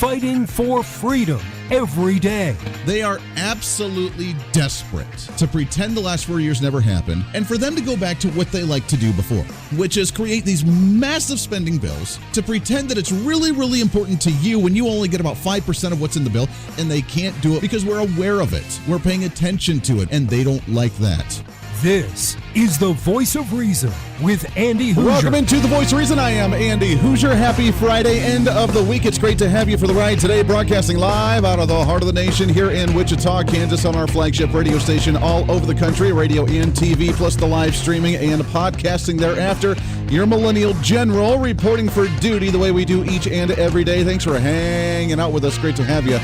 fighting for freedom every day. They are absolutely desperate to pretend the last 4 years never happened and for them to go back to what they liked to do before, which is create these massive spending bills to pretend that it's really, really important to you when you only get about 5% of what's in the bill, and they can't do it because we're aware of it. We're paying attention to it, and they don't like that. This is the Voice of Reason with Andy Hooser. Welcome into the Voice of Reason. I am Andy Hooser. Happy Friday, end of the week. It's great to have you for the ride today, broadcasting live out of the heart of the nation here in Wichita, Kansas, on our flagship radio station all over the country, radio and TV, plus the live streaming and podcasting thereafter. Your Millennial General reporting for duty the way we do each and every day. Thanks for hanging out with us. Great to have you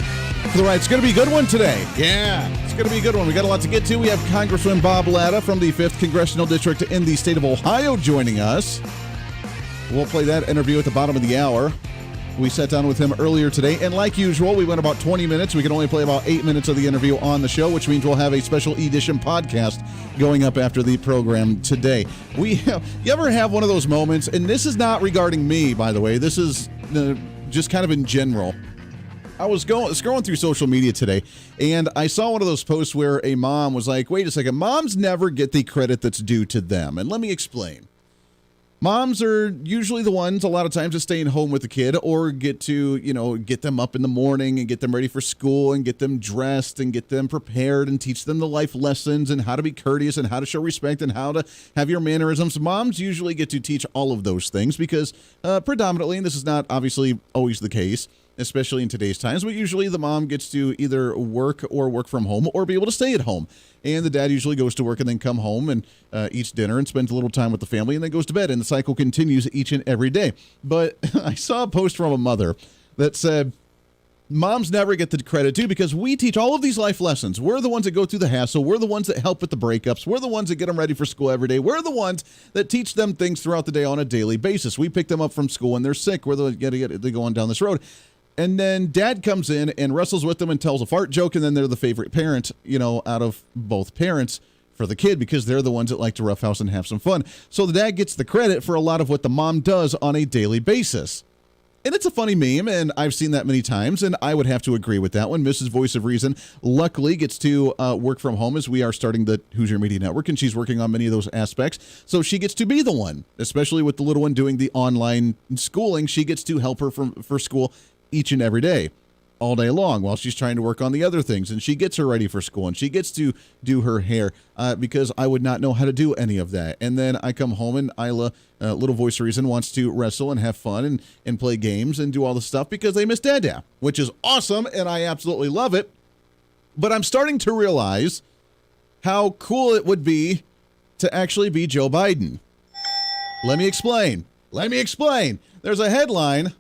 for the ride. It's going to be a good one today. Yeah, it's going to be a good one. We got a lot to get to. We have Congressman Bob Latta from the 5th Congressional District in the state of Ohio joining us. We'll play that interview at the bottom of the hour. We sat down with him earlier today, and like usual, we went about 20 minutes. We can only play about 8 minutes of the interview on the show, which means we'll have a special edition podcast going up after the program today. You ever have one of those moments, and this is not regarding me, by the way. This is just kind of in general. I was scrolling through social media today, and I saw one of those posts where a mom was like, wait a second, moms never get the credit that's due to them. And let me explain. Moms are usually the ones, a lot of times, that staying home with the kid or get to, get them up in the morning and get them ready for school and get them dressed and get them prepared and teach them the life lessons and how to be courteous and how to show respect and how to have your mannerisms. Moms usually get to teach all of those things because predominantly, and this is not obviously always the case, especially in today's times, but usually the mom gets to either work or work from home or be able to stay at home. And the dad usually goes to work and then come home and eats dinner and spends a little time with the family and then goes to bed. And the cycle continues each and every day. But I saw a post from a mother that said, moms never get the credit too because we teach all of these life lessons. We're the ones that go through the hassle. We're the ones that help with the breakups. We're the ones that get them ready for school every day. We're the ones that teach them things throughout the day on a daily basis. We pick them up from school when they're sick. We're the they go on down this road. And then dad comes in and wrestles with them and tells a fart joke, and then they're the favorite parent, out of both parents for the kid because they're the ones that like to roughhouse and have some fun. So the dad gets the credit for a lot of what the mom does on a daily basis. And it's a funny meme, and I've seen that many times, and I would have to agree with that one. Mrs. Voice of Reason luckily gets to work from home as we are starting the Hooser Media Network, and she's working on many of those aspects. So she gets to be the one, especially with the little one doing the online schooling. She gets to help her for school each and every day, all day long, while she's trying to work on the other things. And she gets her ready for school, and she gets to do her hair because I would not know how to do any of that. And then I come home, and Isla, little Voice of Reason, wants to wrestle and have fun and play games and do all the stuff because they miss Dada, which is awesome, and I absolutely love it. But I'm starting to realize how cool it would be to actually be Joe Biden. Let me explain. There's a headline.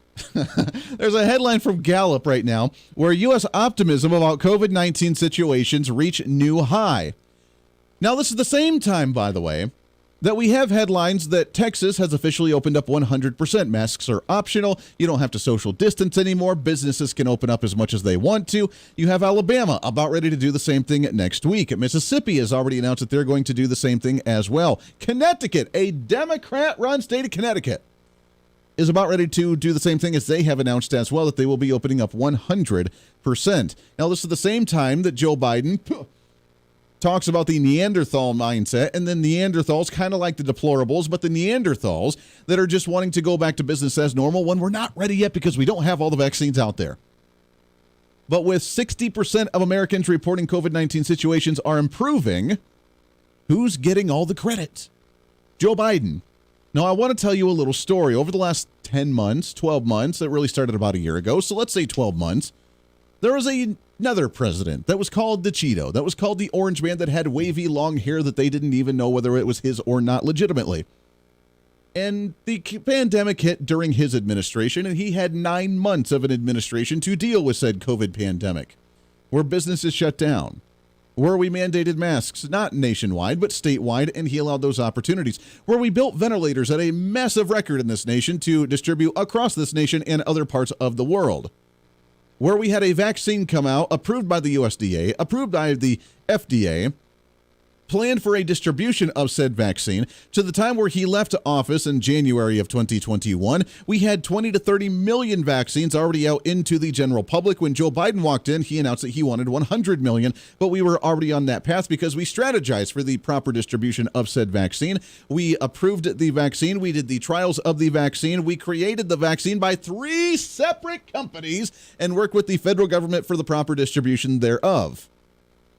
There's a headline from Gallup right now where U.S. optimism about COVID-19 situations reach new high. Now, this is the same time, by the way, that we have headlines that Texas has officially opened up 100%. Masks are optional. You don't have to social distance anymore. Businesses can open up as much as they want to. You have Alabama about ready to do the same thing next week. Mississippi has already announced that they're going to do the same thing as well. Connecticut, a Democrat-run state of Connecticut, is about ready to do the same thing as they have announced as well, that they will be opening up 100%. Now, this is the same time that Joe Biden talks about the Neanderthal mindset, and then Neanderthals kind of like the deplorables, but the Neanderthals that are just wanting to go back to business as normal when we're not ready yet because we don't have all the vaccines out there. But with 60% of Americans reporting COVID-19 situations are improving, who's getting all the credit? Joe Biden. Now, I want to tell you a little story. Over the last 10 months, 12 months, it really started about a year ago, so let's say 12 months, there was another president that was called the Cheeto, that was called the Orange Man, that had wavy long hair that they didn't even know whether it was his or not legitimately. And the pandemic hit during his administration, and he had 9 months of an administration to deal with said COVID pandemic, where businesses shut down, where we mandated masks, not nationwide, but statewide, and he allowed those opportunities, where we built ventilators at a massive record in this nation to distribute across this nation and other parts of the world, where we had a vaccine come out, approved by the USDA, approved by the FDA, planned for a distribution of said vaccine. To the time where he left office in January of 2021, we had 20 to 30 million vaccines already out into the general public. When Joe Biden walked in, he announced that he wanted 100 million, but we were already on that path because we strategized for the proper distribution of said vaccine. We approved the vaccine. We did the trials of the vaccine. We created the vaccine by 3 separate companies and worked with the federal government for the proper distribution thereof.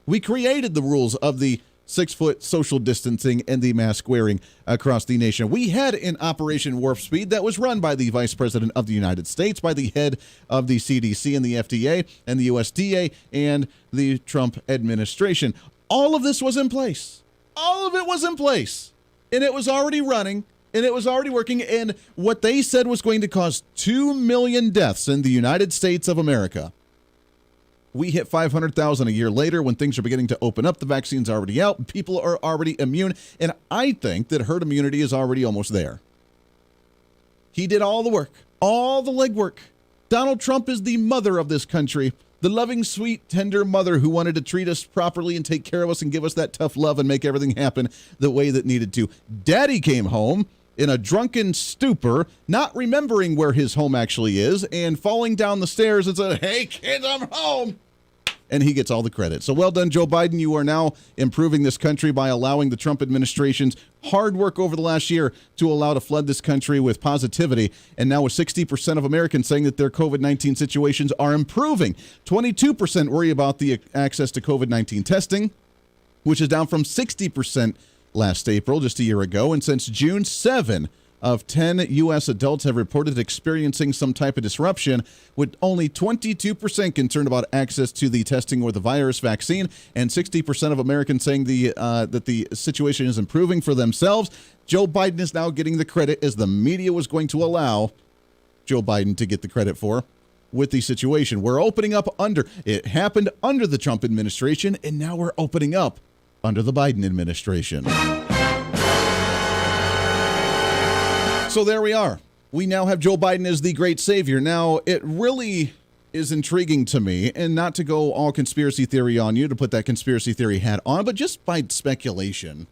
We created the rules of the 6-foot social distancing and the mask wearing across the nation. We had an Operation Warp Speed that was run by the Vice President of the United States, by the head of the CDC and the FDA and the USDA and the Trump administration. All of this was in place. All of it was in place. And it was already running, and it was already working. And what they said was going to cause 2 million deaths in the United States of America. We hit 500,000 a year later when things are beginning to open up. The vaccine's already out. People are already immune. And I think that herd immunity is already almost there. He did all the work, all the legwork. Donald Trump is the mother of this country, the loving, sweet, tender mother who wanted to treat us properly and take care of us and give us that tough love and make everything happen the way that needed to. Daddy came home in a drunken stupor, not remembering where his home actually is, and falling down the stairs and said, "Hey, kids, I'm home." And he gets all the credit. So well done, Joe Biden. You are now improving this country by allowing the Trump administration's hard work over the last year to allow to flood this country with positivity. And now with 60% of Americans saying that their COVID-19 situations are improving. 22% worry about the access to COVID-19 testing, which is down from 60% last April, just a year ago. And since June, 7 of 10 U.S. adults have reported experiencing some type of disruption, with only 22% concerned about access to the testing or the virus vaccine, and 60% of Americans saying that the situation is improving for themselves. Joe Biden is now getting the credit, as the media was going to allow Joe Biden to get the credit for, with the situation. We're opening up it happened under the Trump administration, and now we're opening up under the Biden administration. So there we are. We now have Joe Biden as the great savior. Now, it really is intriguing to me, and not to go all conspiracy theory on you, to put that conspiracy theory hat on, but just by speculation.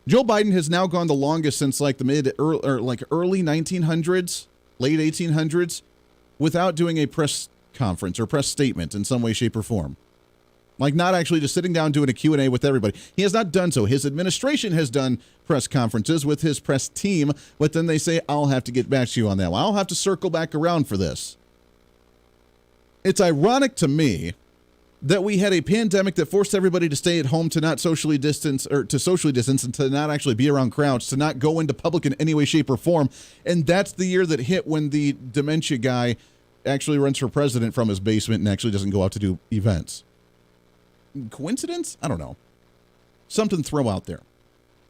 Joe Biden has now gone the longest since like the early 1900s, late 1800s, without doing a press conference or press statement in some way, shape, or form. Like not actually just sitting down doing a Q&A with everybody. He has not done so. His administration has done press conferences with his press team, but then they say, "I'll have to get back to you on that one. I'll have to circle back around for this." It's ironic to me that we had a pandemic that forced everybody to stay at home, to not socially distance, or to socially distance, and to not actually be around crowds, to not go into public in any way, shape, or form. And that's the year that hit when the dementia guy actually runs for president from his basement and actually doesn't go out to do events. Coincidence? I don't know. Something throw out there.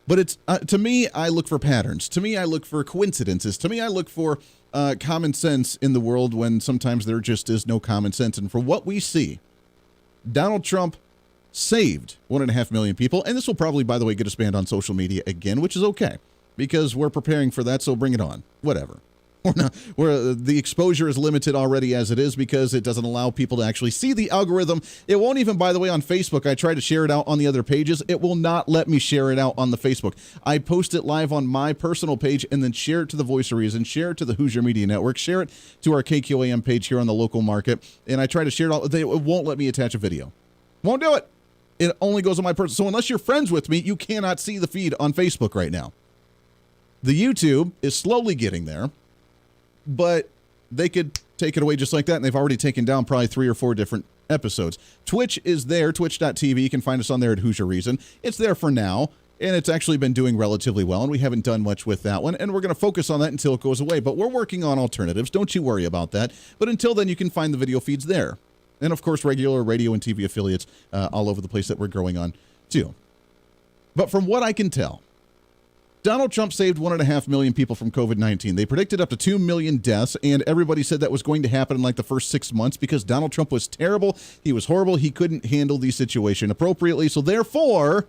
But it's to me, I look for patterns. To me, I look for coincidences. To me, I look for common sense in the world when sometimes there just is no common sense. And for what we see, Donald Trump saved 1.5 million people. And this will probably, by the way, get us banned on social media again, which is okay, because we're preparing for that. So bring it on. Whatever. The exposure is limited already as it is, because it doesn't allow people to actually see the algorithm. It won't even, by the way, on Facebook. I tried to share it out on the other pages. It will not let me share it out on the Facebook. I post it live on my personal page and then share it to the Voice of Reason, share it to the Hooser Media Network, share it to our KQAM page here on the local market. And I try to share it all. It won't let me attach a video. Won't do it. It only goes on my personal. So unless you're friends with me, you cannot see the feed on Facebook right now. The YouTube is slowly getting there, but they could take it away just like that, and they've already taken down probably 3 or 4 different episodes. Twitch is there, twitch.tv. You can find us on there at Hooser Reason. It's there for now, and it's actually been doing relatively well, and we haven't done much with that one, and we're going to focus on that until it goes away. But we're working on alternatives. Don't you worry about that. But until then, you can find the video feeds there. And, of course, regular radio and TV affiliates all over the place that we're growing on, too. But from what I can tell, Donald Trump saved 1.5 million people from COVID-19. They predicted up to 2 million deaths, and everybody said that was going to happen in like the first 6 months because Donald Trump was terrible. He was horrible. He couldn't handle the situation appropriately. So therefore,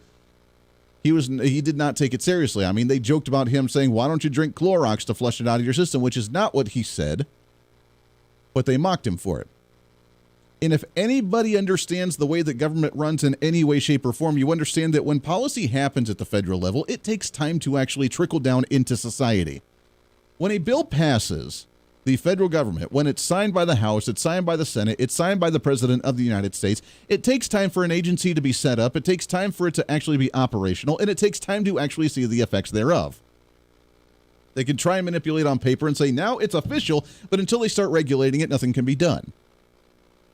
he did not take it seriously. I mean, they joked about him saying, "Why don't you drink Clorox to flush it out of your system?" which is not what he said, but they mocked him for it. And if anybody understands the way that government runs in any way, shape, or form, you understand that when policy happens at the federal level, it takes time to actually trickle down into society. When a bill passes the federal government, when it's signed by the House, it's signed by the Senate, it's signed by the President of the United States, it takes time for an agency to be set up, it takes time for it to actually be operational, and it takes time to actually see the effects thereof. They can try and manipulate on paper and say, now it's official, but until they start regulating it, nothing can be done.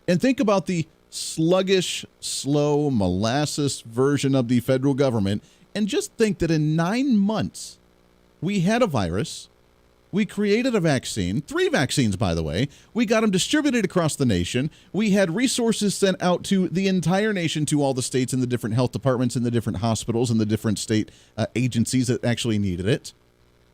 And think about the sluggish, slow, molasses version of the federal government, and just think that in 9 months, we had a virus. We created a vaccine, 3 vaccines, by the way. We got them distributed across the nation. We had resources sent out to the entire nation, to all the states and the different health departments and the different hospitals and the different state agencies that actually needed it.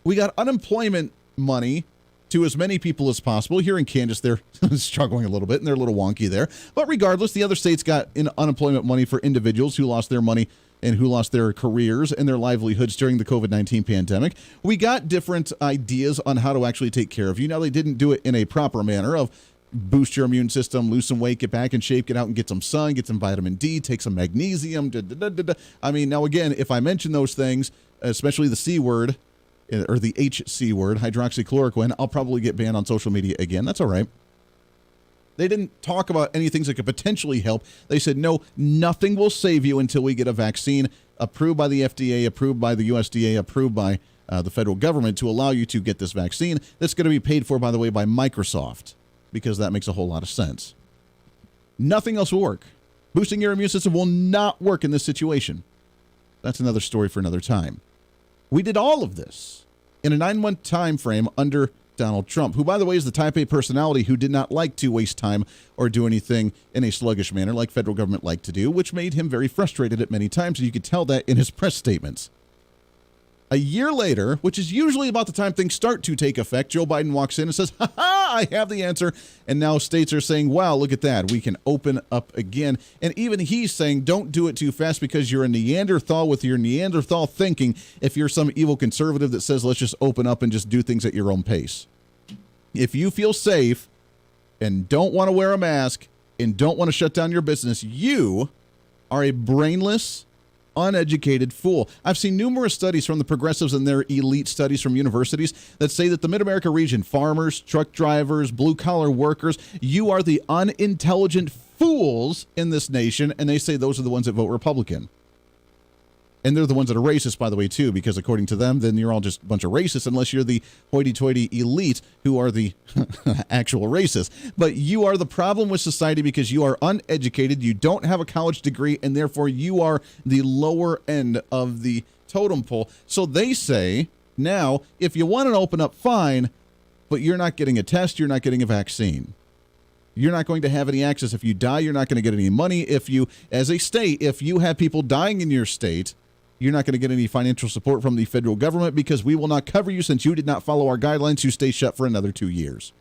We got unemployment money to as many people as possible. Here in Kansas, they're struggling a little bit, and they're a little wonky there. But regardless, the other states got unemployment money for individuals who lost their money and who lost their careers and their livelihoods during the COVID-19 pandemic. We got different ideas on how to actually take care of you. Now, they didn't do it in a proper manner of boost your immune system, lose some weight, get back in shape, get out and get some sun, get some vitamin D, take some magnesium. I mean, now again, if I mention those things, especially the C word or the HC word, hydroxychloroquine, I'll probably get banned on social media again. That's all right. They didn't talk about any things that could potentially help. They said, no, nothing will save you until we get a vaccine approved by the FDA, approved by the USDA, approved by the federal government to allow you to get this vaccine. That's going to be paid for, by the way, by Microsoft, because that makes a whole lot of sense. Nothing else will work. Boosting your immune system will not work in this situation. That's another story for another time. We did all of this in a 9-month time frame under Donald Trump, who, by the way, is the type A personality who did not like to waste time or do anything in a sluggish manner like federal government liked to do, which made him very frustrated at many times, and you could tell that in his press statements. A year later, which is usually about the time things start to take effect, Joe Biden walks in and says, ha ha, I have the answer. And now states are saying, wow, look at that. We can open up again. And even he's saying, don't do it too fast because you're a Neanderthal with your Neanderthal thinking if you're some evil conservative that says, let's just open up and just do things at your own pace. If you feel safe and don't want to wear a mask and don't want to shut down your business, you are a brainless, uneducated fool. I've seen numerous studies from the progressives and their elite studies from universities that say that the Mid-America region, farmers, truck drivers, blue-collar workers, you are the unintelligent fools in this nation, and they say those are the ones that vote Republican. And they're the ones that are racist, by the way, too, because according to them, then you're all just a bunch of racists unless you're the hoity-toity elite who are the actual racists. But you are the problem with society because you are uneducated, you don't have a college degree, and therefore you are the lower end of the totem pole. So they say, now, if you want to open up, fine, but you're not getting a test, you're not getting a vaccine. You're not going to have any access. If you die, you're not going to get any money. If you, as a state, if you have people dying in your state, you're not going to get any financial support from the federal government because we will not cover you since you did not follow our guidelines. You stay shut for another 2 years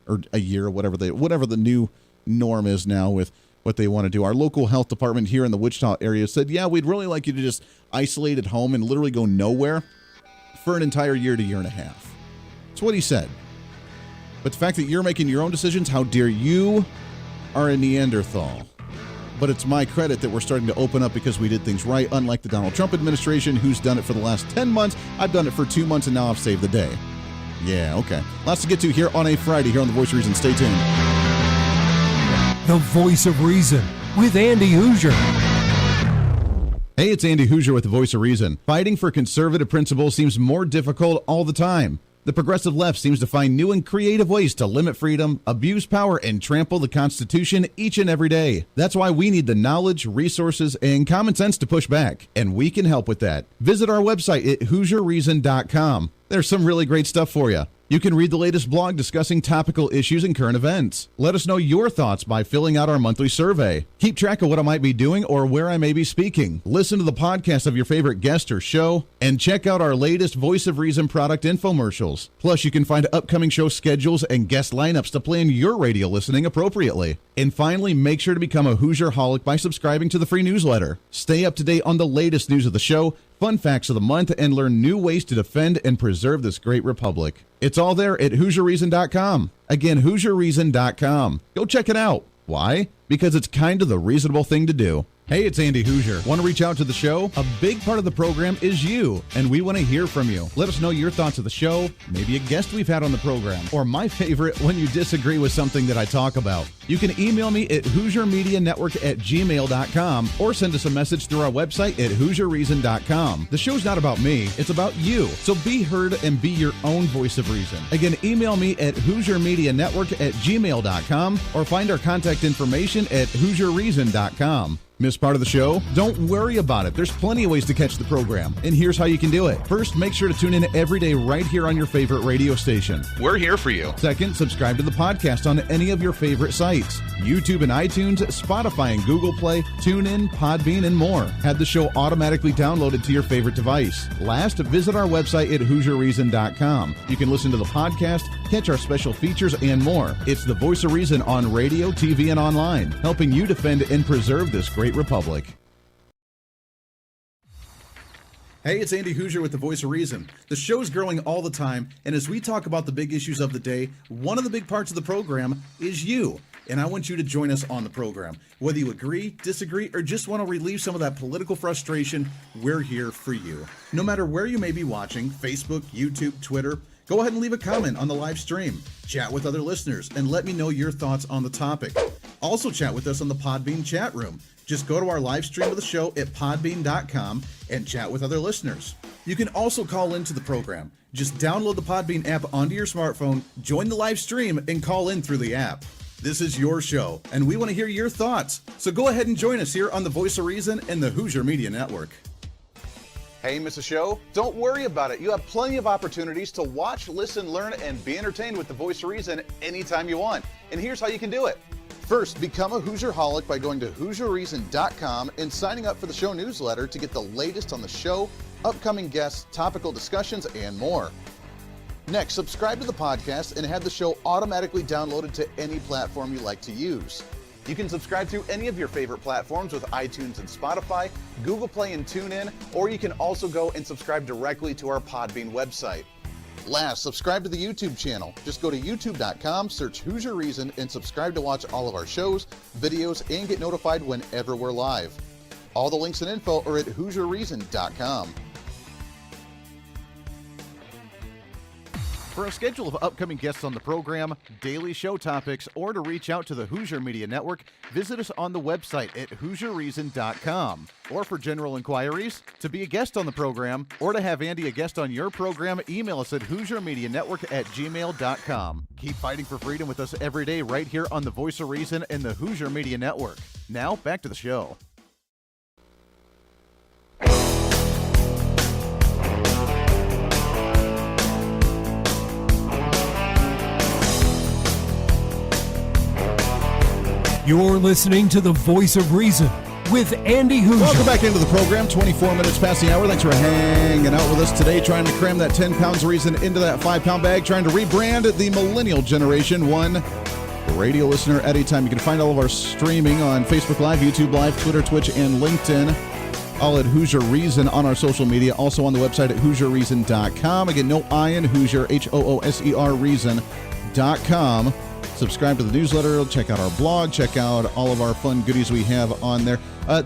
or a year or whatever the new norm is now with what they want to do. Our local health department here in the Wichita area said, yeah, we'd really like you to just isolate at home and literally go nowhere for an entire year to year and a half. That's what he said. But the fact that you're making your own decisions, how dare you are a Neanderthal. But it's my credit that we're starting to open up because we did things right, unlike the Donald Trump administration, who's done it for the last 10 months. I've done it for 2 months, and now I've saved the day. Yeah, okay. Lots to get to here on a Friday here on The Voice of Reason. Stay tuned. The Voice of Reason with Andy Hooser. Hey, it's Andy Hooser with The Voice of Reason. Fighting for conservative principles seems more difficult all the time. The progressive left seems to find new and creative ways to limit freedom, abuse power, and trample the Constitution each and every day. That's why we need the knowledge, resources, and common sense to push back, and we can help with that. Visit our website at HooserReason.com. There's some really great stuff for you. You can read the latest blog discussing topical issues and current events. Let us know your thoughts by filling out our monthly survey. Keep track of what I might be doing or where I may be speaking. Listen to the podcast of your favorite guest or show, and check out our latest Voice of Reason product infomercials. Plus, you can find upcoming show schedules and guest lineups to plan your radio listening appropriately. And finally, make sure to become a Hoosier-holic by subscribing to the free newsletter. Stay up to date on the latest news of the show, fun facts of the month, and learn new ways to defend and preserve this great republic. It's all there at HooserReason.com. Again, HooserReason.com. Go check it out. Why? because it's kind of the reasonable thing to do. Hey, it's Andy Hooser. Want to reach out to the show? A big part of the program is you, and we want to hear from you. Let us know your thoughts of the show, maybe a guest we've had on the program, or my favorite, when you disagree with something that I talk about. You can email me at HooserMediaNetwork@gmail.com or send us a message through our website at HooserReason.com. The show's not about me, it's about you. So be heard and be your own voice of reason. Again, email me at HooserMediaNetwork@gmail.com or find our contact information at HooserReason.com. Miss part of the show? Don't worry about it. There's plenty of ways to catch the program, and here's how you can do it. First, make sure to tune in every day right here on your favorite radio station. We're here for you. Second, subscribe to the podcast on any of your favorite sites. YouTube and iTunes, Spotify and Google Play, TuneIn, Podbean, and more. Have the show automatically downloaded to your favorite device. Last, visit our website at HooserReason.com. You can listen to the podcast, catch our special features, and more. It's the voice of reason on radio, TV, and online, helping you defend and preserve this great republic. Hey, it's Andy Hooser with the Voice of Reason. The show's growing all the time, and as we talk about the big issues of the day, one of the big parts of the program is you. And I want you to join us on the program. Whether you agree, disagree, or just want to relieve some of that political frustration, we're here for you. No matter where you may be watching, Facebook, YouTube, Twitter, go ahead and leave a comment on the live stream. Chat with other listeners and let me know your thoughts on the topic. Also chat with us on the Podbean chat room. Just go to our live stream of the show at podbean.com and chat with other listeners. You can also call into the program. Just download the Podbean app onto your smartphone, join the live stream, and call in through the app. This is your show, and we want to hear your thoughts. So go ahead and join us here on the Voice of Reason and the Hooser Media Network. Hey, miss a show? Don't worry about it. You have plenty of opportunities to watch, listen, learn, and be entertained with the Voice of Reason anytime you want. And here's how you can do it. First, become a Hooserholic by going to HooserReason.com and signing up for the show newsletter to get the latest on the show, upcoming guests, topical discussions, and more. Next, subscribe to the podcast and have the show automatically downloaded to any platform you like to use. You can subscribe through any of your favorite platforms with iTunes and Spotify, Google Play and TuneIn, or you can also go and subscribe directly to our Podbean website. Last, subscribe to the YouTube channel. Just go to youtube.com, search Hooser Reason, and subscribe to watch all of our shows, videos, and get notified whenever we're live. All the links and info are at HooserReason.com. For a schedule of upcoming guests on the program, daily show topics, or to reach out to the Hooser Media Network, visit us on the website at HooserReason.com. Or for general inquiries, to be a guest on the program, or to have Andy a guest on your program, email us at HooserMediaNetwork@gmail.com. Keep fighting for freedom with us every day right here on the Voice of Reason and the Hooser Media Network. Now, back to the show. You're listening to the Voice of Reason with Andy Hooser. Welcome back into the program. 24 minutes past the hour. Thanks for hanging out with us today, trying to cram that 10 pounds of reason into that 5-pound bag, trying to rebrand the millennial generation one radio listener at a time. You can find all of our streaming on Facebook Live, YouTube Live, Twitter, Twitch, and LinkedIn. All at Hooser Reason on our social media. Also on the website at HooserReason.com. Again, no I in Hooser, Hooser Reason.com. Subscribe to the newsletter, check out our blog, check out all of our fun goodies we have on there.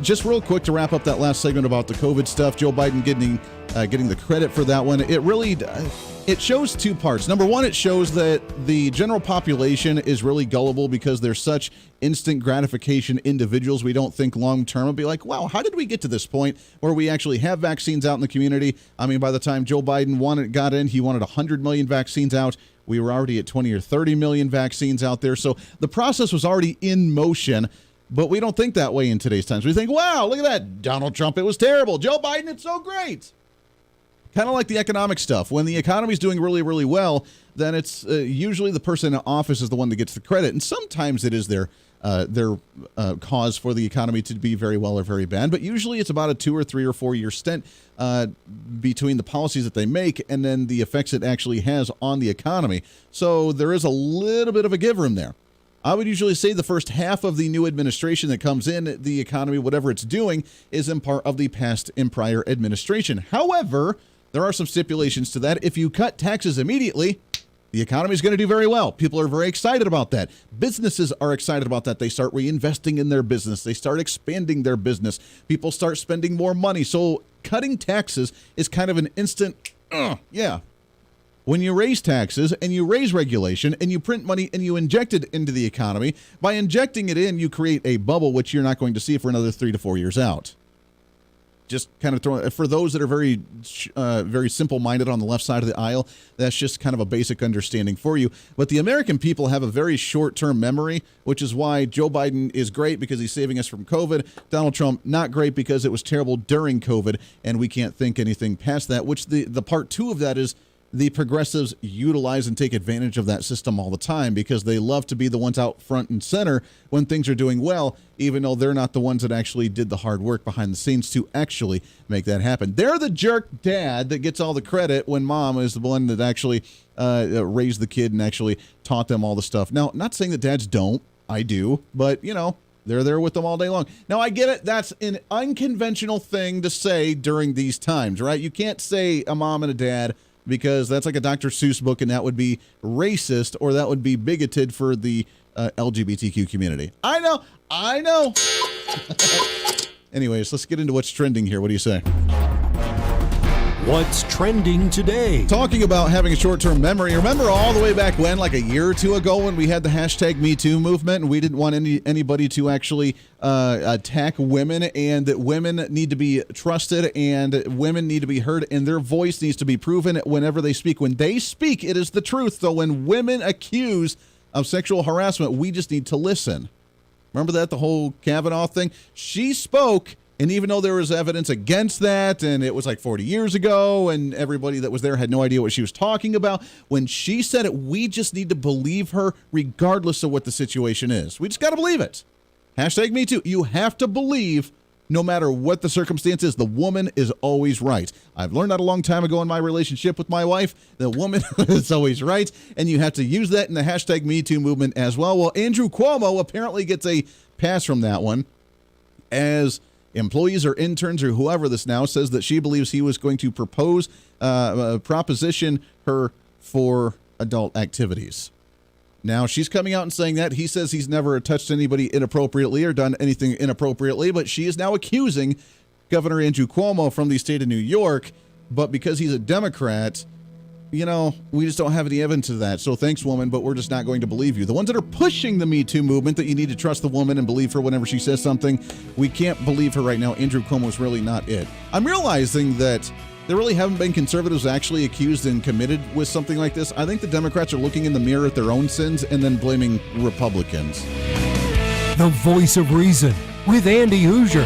Just real quick to wrap up that last segment about the COVID stuff, Joe Biden getting the credit for that one. It really it shows two parts. Number one, it shows that the general population is really gullible because they're such instant gratification individuals. We don't think long term and be like, wow, how did we get to this point where we actually have vaccines out in the community? I mean, by the time Joe Biden got in, he wanted 100 million vaccines out. We were already at 20 or 30 million vaccines out there. So the process was already in motion, but we don't think that way in today's times. We think, wow, look at that. Donald Trump, it was terrible. Joe Biden, it's so great. Kind of like the economic stuff. When the economy's doing really, really well, then it's usually the person in office is the one that gets the credit. And sometimes it is their cause for the economy to be very well or very bad. But usually it's about a 2 or 3 or 4 year stint between the policies that they make and then the effects it actually has on the economy. So there is a little bit of a give room there. I would usually say the first half of the new administration that comes in, the economy, whatever it's doing, is in part of the past and prior administration. However, there are some stipulations to that. If you cut taxes immediately, The economy is going to do very well. People are very excited about that. Businesses are excited about that. They start reinvesting in their business. They start expanding their business. People start spending more money. So cutting taxes is kind of an instant, yeah. When you raise taxes and you raise regulation and you print money and you inject it into the economy, by injecting it in, you create a bubble which you're not going to see for another 3 to 4 years out. Just kind of throwing, for those that are very simple-minded on the left side of the aisle, that's just kind of a basic understanding for you. But the American people have a very short-term memory, which is why Joe Biden is great because he's saving us from COVID. Donald Trump, not great because it was terrible during COVID, and we can't think anything past that, which the part two of that is the progressives utilize and take advantage of that system all the time because they love to be the ones out front and center when things are doing well, even though they're not the ones that actually did the hard work behind the scenes to actually make that happen. They're the jerk dad that gets all the credit when mom is the one that actually raised the kid and actually taught them all the stuff. Now, not saying that dads don't. I do. But, they're there with them all day long. Now, I get it. That's an unconventional thing to say during these times, right? You can't say a mom and a dad because that's like a Dr. Seuss book, and that would be racist or that would be bigoted for the LGBTQ community. I know. Anyways, let's get into what's trending here. What do you say? What's trending today? Talking about having a short-term memory. Remember all the way back when, like a year or two ago, when we had the hashtag Me Too movement, and we didn't want anybody to actually attack women, and that women need to be trusted, and women need to be heard, and their voice needs to be proven whenever they speak. When they speak, it is the truth. So when women accuse of sexual harassment, we just need to listen. Remember that, the whole Kavanaugh thing? She spoke. And even though there was evidence against that, and it was like 40 years ago, and everybody that was there had no idea what she was talking about, when she said it, we just need to believe her regardless of what the situation is. We just got to believe it. Hashtag Me Too. You have to believe no matter what the circumstance is, the woman is always right. I've learned that a long time ago in my relationship with my wife. The woman is always right, and you have to use that in the hashtag Me Too movement as well. Well, Andrew Cuomo apparently gets a pass from that one, as employees or interns or whoever this now says that she believes he was going to proposition her for adult activities. Now, she's coming out and saying that. He says he's never touched anybody inappropriately or done anything inappropriately, but she is now accusing Governor Andrew Cuomo from the state of New York. But because he's a Democrat, we just don't have any evidence of that. So thanks, woman, but we're just not going to believe you. The ones that are pushing the Me Too movement, that you need to trust the woman and believe her whenever she says something, we can't believe her right now. Andrew Cuomo is really not it. I'm realizing that there really haven't been conservatives actually accused and committed with something like this. I think the Democrats are looking in the mirror at their own sins and then blaming Republicans. The Voice of Reason with Andy Hooser.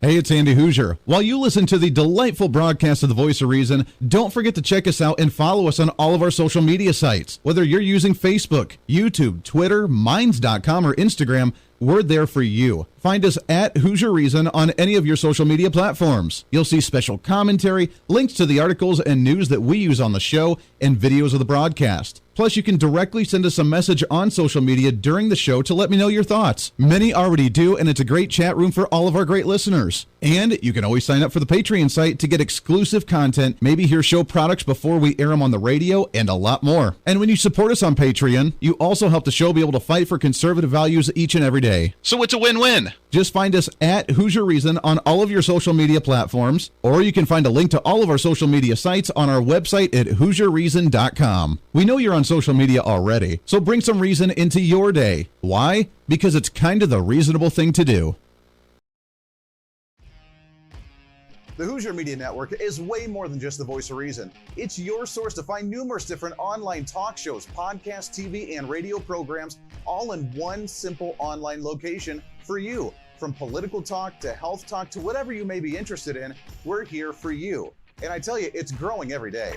Hey, it's Andy Hooser. While you listen to the delightful broadcast of The Voice of Reason, don't forget to check us out and follow us on all of our social media sites. Whether you're using Facebook, YouTube, Twitter, Minds.com, or Instagram, we're there for you. Find us at Hooser Reason on any of your social media platforms. You'll see special commentary, links to the articles and news that we use on the show, and videos of the broadcast. Plus, you can directly send us a message on social media during the show to let me know your thoughts. Many already do, and it's a great chat room for all of our great listeners. And you can always sign up for the Patreon site to get exclusive content, maybe hear show products before we air them on the radio, and a lot more. And when you support us on Patreon, you also help the show be able to fight for conservative values each and every day. So it's a win-win. Just find us at Hooser Reason on all of your social media platforms, or you can find a link to all of our social media sites on our website at HooserReason.com. We know you're on social media already, so bring some reason into your day. Why? Because it's kind of the reasonable thing to do. The Hooser Media Network is way more than just the voice of reason. It's your source to find numerous different online talk shows, podcasts, TV, and radio programs, all in one simple online location for you. From political talk to health talk to whatever you may be interested in, we're here for you. And I tell you, it's growing every day.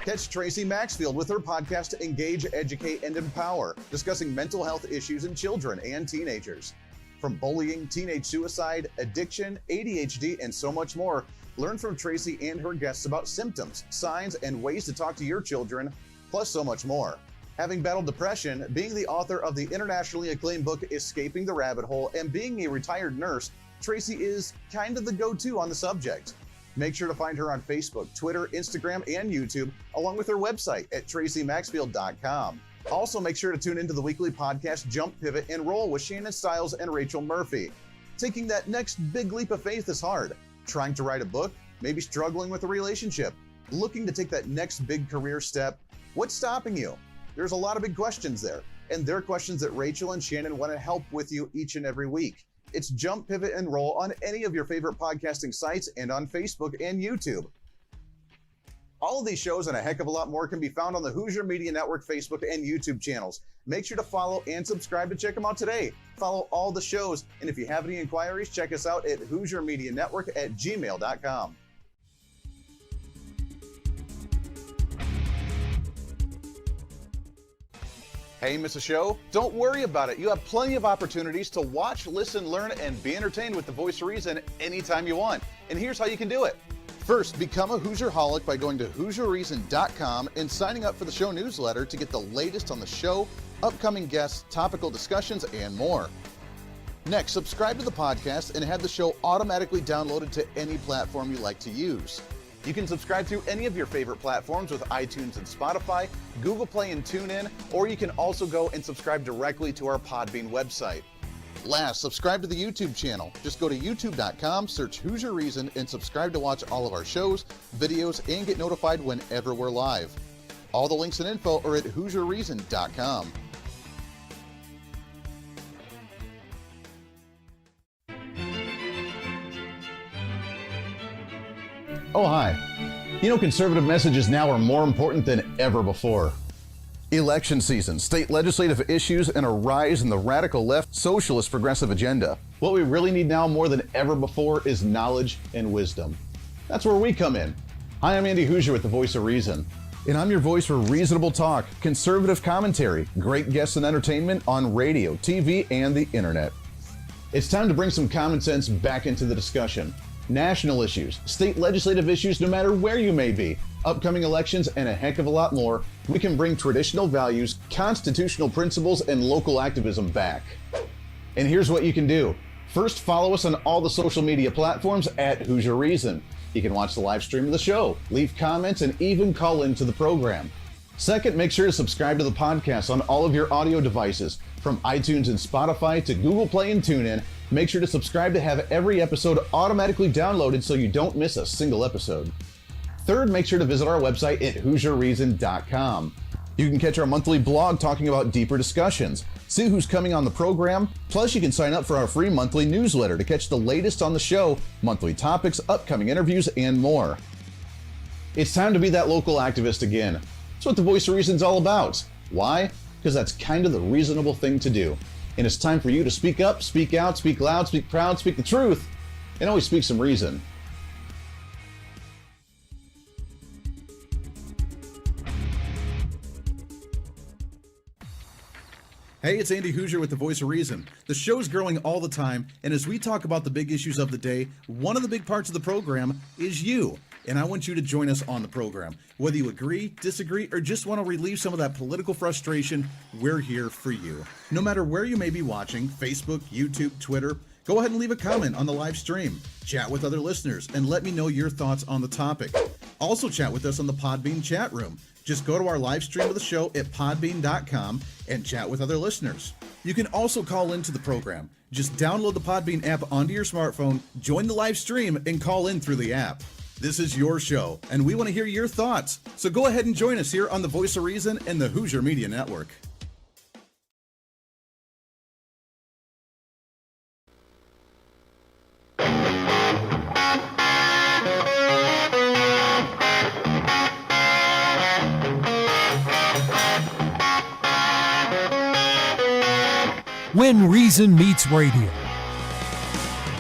Catch Tracy Maxfield with her podcast, Engage, Educate, and Empower, discussing mental health issues in children and teenagers. From bullying, teenage suicide, addiction, ADHD, and so much more, learn from Tracy and her guests about symptoms, signs, and ways to talk to your children, plus so much more. Having battled depression, being the author of the internationally acclaimed book, Escaping the Rabbit Hole, and being a retired nurse, Tracy is kind of the go-to on the subject. Make sure to find her on Facebook, Twitter, Instagram, and YouTube, along with her website at tracymaxfield.com. Also, make sure to tune into the weekly podcast Jump, Pivot, and Roll with Shannon Stiles and Rachel Murphy. Taking that next big leap of faith is hard. Trying to write a book, maybe struggling with a relationship, looking to take that next big career step. What's stopping you? There's a lot of big questions there, and they're questions that Rachel and Shannon want to help with you each and every week. It's Jump, Pivot, and Roll on any of your favorite podcasting sites and on Facebook and YouTube. All of these shows and a heck of a lot more can be found on the Hooser Media Network Facebook and YouTube channels. Make sure to follow and subscribe to check them out today. Follow all the shows, and if you have any inquiries, check us out at HooserMediaNetwork@gmail.com. Hey, miss a show? Don't worry about it. You have plenty of opportunities to watch, listen, learn, and be entertained with the Voice of Reason anytime you want. And here's how you can do it. First, become a Hooserholic by going to HooserReason.com and signing up for the show newsletter to get the latest on the show, upcoming guests, topical discussions, and more. Next, subscribe to the podcast and have the show automatically downloaded to any platform you like to use. You can subscribe through any of your favorite platforms with iTunes and Spotify, Google Play and TuneIn, or you can also go and subscribe directly to our Podbean website. Last, subscribe to the YouTube channel. Just go to youtube.com, search Hooser Reason, and subscribe to watch all of our shows, videos, and get notified whenever we're live. All the links and info are at HooserReason.com. Oh, hi. You know, conservative messages now are more important than ever before. Election season, state legislative issues, and a rise in the radical left socialist progressive agenda. What we really need now more than ever before is knowledge and wisdom. That's where we come in. Hi, I'm Andy Hooser with the Voice of Reason. And I'm your voice for reasonable talk, conservative commentary, great guests and entertainment on radio, TV, and the internet. It's time to bring some common sense back into the discussion. National issues, state legislative issues, no matter where you may be, upcoming elections, and a heck of a lot more, we can bring traditional values, constitutional principles, and local activism back. And here's what you can do. First, follow us on all the social media platforms at Hooser Reason. You can watch the live stream of the show, leave comments, and even call into the program. Second, make sure to subscribe to the podcast on all of your audio devices, from iTunes and Spotify to Google Play and TuneIn. Make sure to subscribe to have every episode automatically downloaded so you don't miss a single episode. Third, make sure to visit our website at HooserReason.com. You can catch our monthly blog talking about deeper discussions, see who's coming on the program, plus you can sign up for our free monthly newsletter to catch the latest on the show, monthly topics, upcoming interviews, and more. It's time to be that local activist again. That's what the Voice of Reason's all about. Why? Because that's kind of the reasonable thing to do. And it's time for you to speak up, speak out, speak loud, speak proud, speak the truth, and always speak some reason. Hey, it's Andy Hooser with the Voice of Reason. The show's growing all the time, and as we talk about the big issues of the day, one of the big parts of the program is you. And I want you to join us on the program. Whether you agree, disagree, or just want to relieve some of that political frustration, we're here for you. No matter where you may be watching, Facebook, YouTube, Twitter, go ahead and leave a comment on the live stream. Chat with other listeners and let me know your thoughts on the topic. Also chat with us on the Podbean chat room. Just go to our live stream of the show at podbean.com and chat with other listeners. You can also call into the program. Just download the Podbean app onto your smartphone, join the live stream, and call in through the app. This is your show, and we want to hear your thoughts. So go ahead and join us here on the Voice of Reason and the Hooser Media Network. When Reason Meets Radio.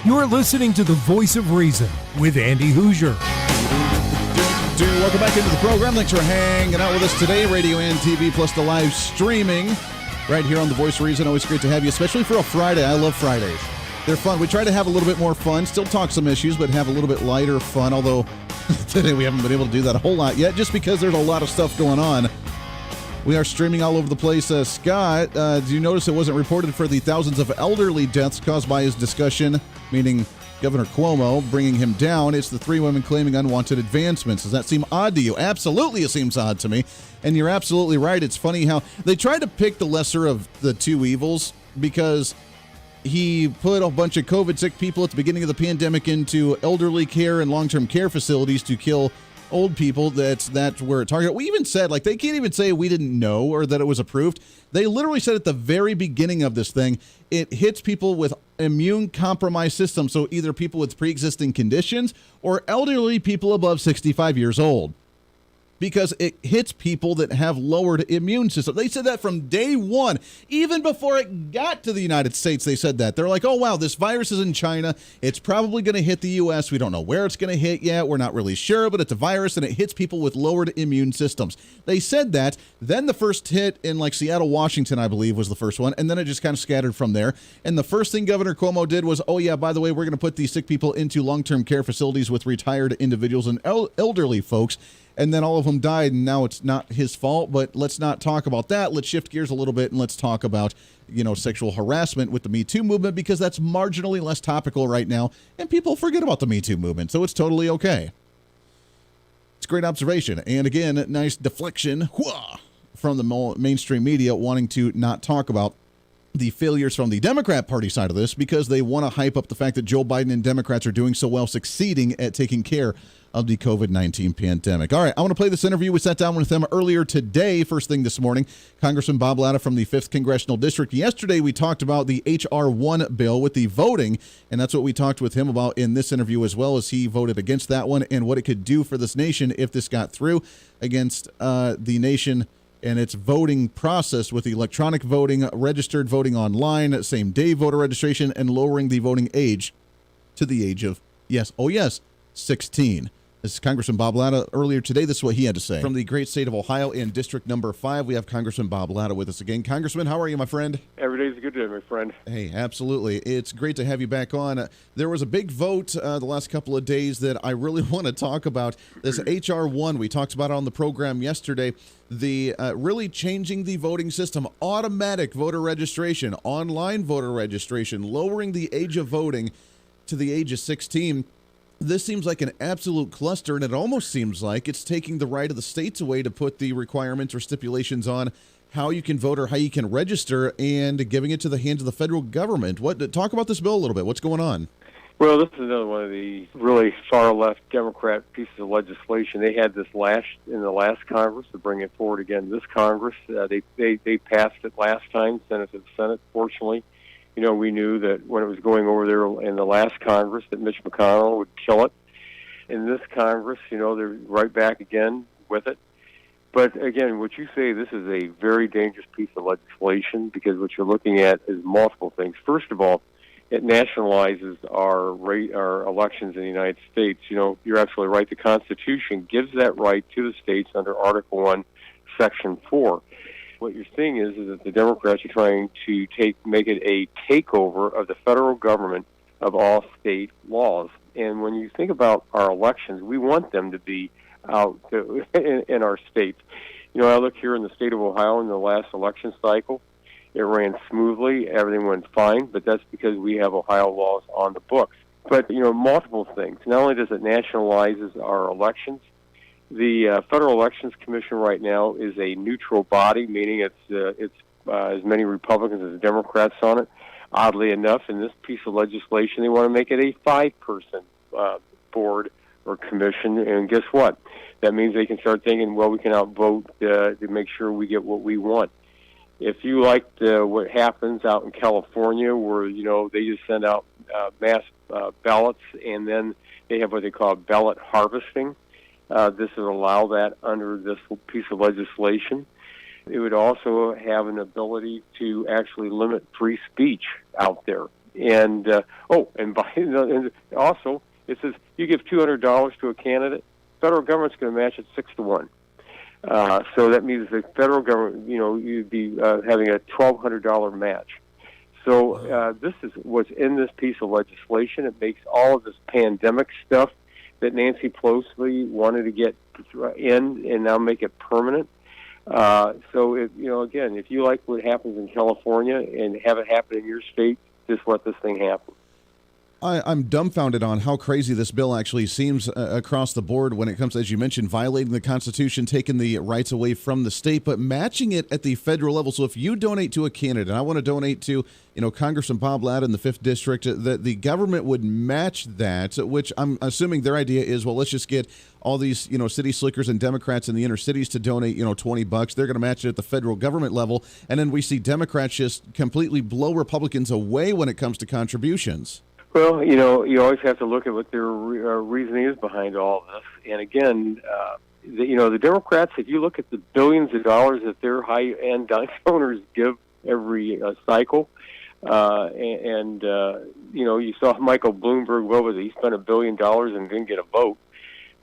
You're listening to the Voice of Reason with Andy Hooser. Welcome back into the program. Thanks for hanging out with us today. Radio and TV plus the live streaming right here on the Voice of Reason. Always great to have you, especially for a Friday. I love Fridays. They're fun. We try to have a little bit more fun, still talk some issues, but have a little bit lighter fun, although today we haven't been able to do that a whole lot yet just because there's a lot of stuff going on. We are streaming all over the place. Scott, do you notice it wasn't reported for the thousands of elderly deaths caused by his discussion, meaning Governor Cuomo bringing him down. It's the three women claiming unwanted advancements. Does that seem odd to you? Absolutely, it seems odd to me. And you're absolutely right. It's funny how they try to pick the lesser of the two evils because he put a bunch of COVID sick people at the beginning of the pandemic into elderly care and long-term care facilities to kill old people. That's where it targeted. We even said, like, they can't even say we didn't know or that it was approved. They literally said at the very beginning of this thing, it hits people with immune compromised systems. So either people with pre-existing conditions or elderly people above 65 years old. Because it hits people that have lowered immune system. They said that from day one. Even before it got to the United States, they said that. They're like, oh, wow, this virus is in China. It's probably going to hit the U.S. We don't know where it's going to hit yet. We're not really sure, but it's a virus, and it hits people with lowered immune systems. They said that. Then the first hit in, like, Seattle, Washington, I believe, was the first one, and then it just kind of scattered from there. And the first thing Governor Cuomo did was, oh, yeah, by the way, we're going to put these sick people into long-term care facilities with retired individuals and elderly folks. And then all of them died, and now it's not his fault. But let's not talk about that. Let's shift gears a little bit, and let's talk about, sexual harassment with the Me Too movement, because that's marginally less topical right now, and people forget about the Me Too movement, so it's totally okay. It's a great observation. And again, nice deflection from the mainstream media wanting to not talk about the failures from the Democrat Party side of this because they want to hype up the fact that Joe Biden and Democrats are doing so well, succeeding at taking care of the COVID-19 pandemic. All right, I want to play this interview. We sat down with them earlier today, first thing this morning. Congressman Bob Latta from the 5th Congressional District. Yesterday, we talked about the HR1 bill with the voting, and that's what we talked with him about in this interview as well, as he voted against that one and what it could do for this nation if this got through against the nation and its voting process with electronic voting, registered voting online, same-day voter registration, and lowering the voting age to the age of, 16. This is Congressman Bob Latta earlier today. This is what he had to say. From the great state of Ohio in District Number 5, we have Congressman Bob Latta with us again. Congressman, how are you, my friend? Every day's a good day, my friend. Hey, absolutely. It's great to have you back on. There was a big vote the last couple of days that I really want to talk about. This HR1, we talked about it on the program yesterday, the really changing the voting system, automatic voter registration, online voter registration, lowering the age of voting to the age of 16. This seems like an absolute cluster, and it almost seems like it's taking the right of the states away to put the requirements or stipulations on how you can vote or how you can register and giving it to the hands of the federal government. Talk about this bill a little bit. What's going on? Well, this is another one of the really far-left Democrat pieces of legislation. They had this in the last Congress to bring it forward again this Congress. They passed it last time, sent it to the Senate. Fortunately, we knew that when it was going over there in the last Congress that Mitch McConnell would kill it. In this Congress, they're right back again with it. But again, what you say, this is a very dangerous piece of legislation because what you're looking at is multiple things. First of all, it nationalizes our elections in the United States. You're absolutely right. The Constitution gives that right to the states under Article 1, Section 4. What you're seeing is that the Democrats are trying to make it a takeover of the federal government of all state laws. And when you think about our elections, we want them to be out in our states. I look here in the state of Ohio in the last election cycle. It ran smoothly. Everything went fine, but that's because we have Ohio laws on the books. But, multiple things. Not only does it nationalizes our elections, the Federal Elections Commission right now is a neutral body, meaning it's as many Republicans as Democrats on it. Oddly enough, in this piece of legislation, they want to make it a 5-person board or commission, and guess what? That means they can start thinking, well, we can outvote to make sure we get what we want. If you liked what happens out in California, where they just send out mass ballots, and then they have what they call ballot harvesting. This would allow that under this piece of legislation. It would also have an ability to actually limit free speech out there. And also, it says you give $200 to a candidate, federal government's going to match it 6-1. So that means the federal government, you'd be having a $1,200 match. So this is what's in this piece of legislation. It makes all of this pandemic stuff that Nancy Pelosi wanted to get in and now make it permanent. Again, if you like what happens in California and have it happen in your state, just let this thing happen. I'm dumbfounded on how crazy this bill actually seems across the board when it comes, as you mentioned, violating the Constitution, taking the rights away from the state, but matching it at the federal level. So if you donate to a candidate, and I want to donate to, Congressman Bob Latta in the 5th District, that the government would match that, which I'm assuming their idea is, well, let's just get all these, city slickers and Democrats in the inner cities to donate, $20. They're going to match it at the federal government level. And then we see Democrats just completely blow Republicans away when it comes to contributions. Well, you always have to look at what their reasoning is behind all of this. And again, the Democrats, if you look at the billions of dollars that their high-end donors give every cycle, you saw Michael Bloomberg, what was it? He spent $1 billion and didn't get a vote.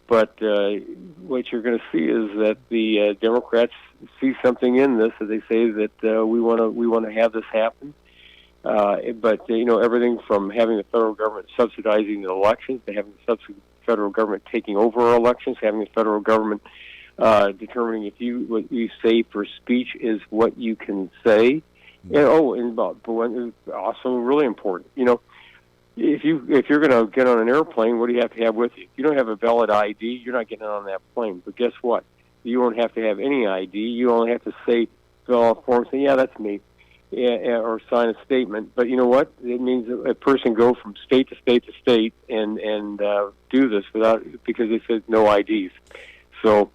But what you're going to see is that the Democrats see something in this, that they say that we want to have this happen. But everything from having the federal government subsidizing the elections to having the federal government taking over our elections, having the federal government determining if what you say for speech is what you can say. And also really important, if you're going to get on an airplane, what do you have to have with you? If you don't have a valid ID, you're not getting on that plane. But guess what? You won't have to have any ID. You only have to fill out a form, say, yeah, that's me, or sign a statement. But you know what? It means that a person go from state to state to state and do this because they said no IDs. So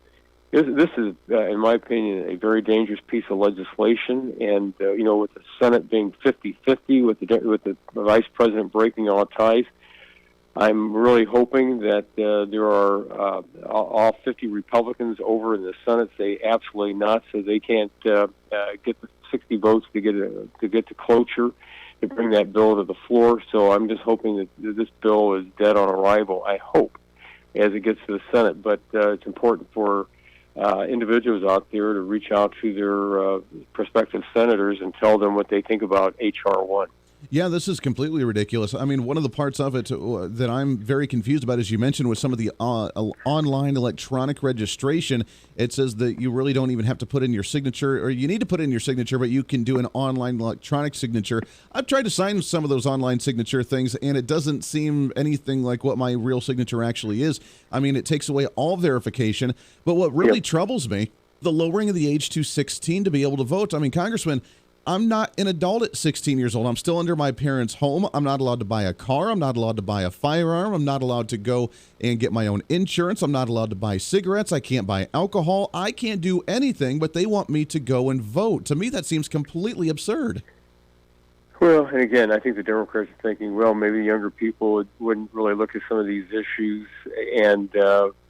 this is, in my opinion, a very dangerous piece of legislation. And with the Senate being 50-50, with the Vice President breaking all ties, I'm really hoping that there are all 50 Republicans over in the Senate say absolutely not, so they can't get the 60 votes to get to cloture to bring that bill to the floor. So I'm just hoping that this bill is dead on arrival. I hope as it gets to the Senate, but it's important for individuals out there to reach out to their prospective senators and tell them what they think about HR1. Yeah, this is completely ridiculous. I mean, one of the parts of it that I'm very confused about, as you mentioned, with some of the online electronic registration, it says that you really don't even have to put in your signature, or you need to put in your signature, but you can do an online electronic signature. I've tried to sign some of those online signature things, and it doesn't seem anything like what my real signature actually is. I mean, it takes away all verification. But what really troubles me, the lowering of the age to 16 to be able to vote. I mean, Congressman, I'm not an adult at 16 years old. I'm still under my parents' home. I'm not allowed to buy a car. I'm not allowed to buy a firearm. I'm not allowed to go and get my own insurance. I'm not allowed to buy cigarettes. I can't buy alcohol. I can't do anything, but they want me to go and vote. To me, that seems completely absurd. Well, and again, I think the Democrats are thinking, well, maybe younger people wouldn't really look at some of these issues and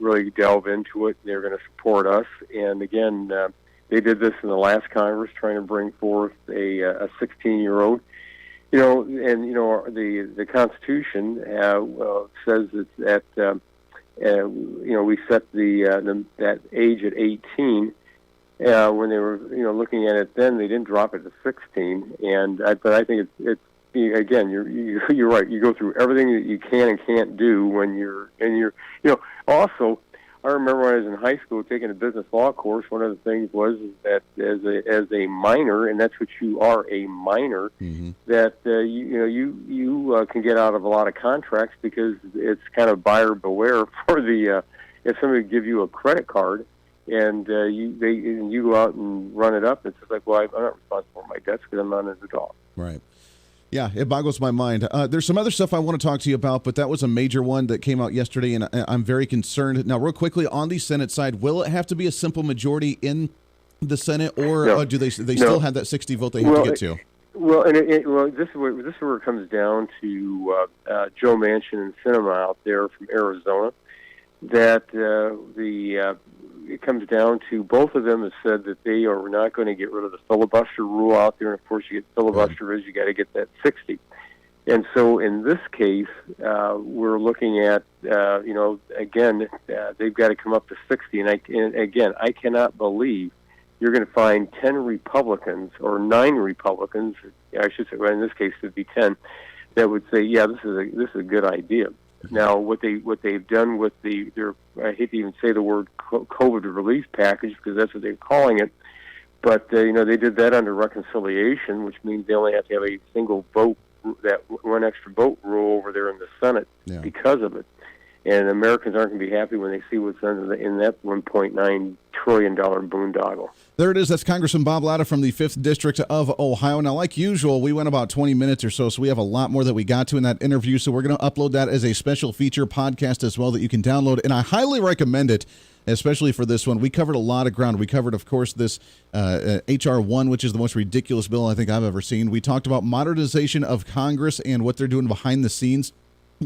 really delve into it. They're going to support us. And again, they did this in the last Congress, trying to bring forth a 16-year-old. The Constitution says that we set that age at 18. When they were looking at it then, they didn't drop it to 16. But I think it's again, you're right. You go through everything that you can and can't do when you're also. I remember when I was in high school taking a business law course, one of the things was that as a minor, and that's what you are, a minor, that you can get out of a lot of contracts because it's kind of buyer beware for the if somebody give you a credit card and you go out and run it up, it's just like, well, I'm not responsible for my debts because I'm not an adult. Right. Yeah, it boggles my mind. There's some other stuff I want to talk to you about, but that was a major one that came out yesterday, and I'm very concerned. Now, real quickly, on the Senate side, will it have to be a simple majority in the Senate, or do they still have that 60 vote they have to get to? This is where it comes down to Joe Manchin and Sinema out there from Arizona, that it comes down to both of them have said that they are not going to get rid of the filibuster rule out there. And of course, you get filibuster is you got to get that 60. And so in this case, we're looking at again they've got to come up to 60. And again, I cannot believe you're going to find 10 Republicans or 9 Republicans, I should say, well, in this case it'd be 10, that would say, yeah, this is a good idea. Now, what they've done with I hate to even say the word COVID relief package because that's what they're calling it, but they did that under reconciliation, which means they only have to have a single vote one extra vote rule over there in the Senate because of it. And Americans aren't going to be happy when they see what's in that $1.9 trillion boondoggle. There it is. That's Congressman Bob Latta from the 5th District of Ohio. Now, like usual, we went about 20 minutes or so we have a lot more that we got to in that interview. So we're going to upload that as a special feature podcast as well that you can download. And I highly recommend it, especially for this one. We covered a lot of ground. We covered, of course, this HR1, which is the most ridiculous bill I think I've ever seen. We talked about modernization of Congress and what they're doing behind the scenes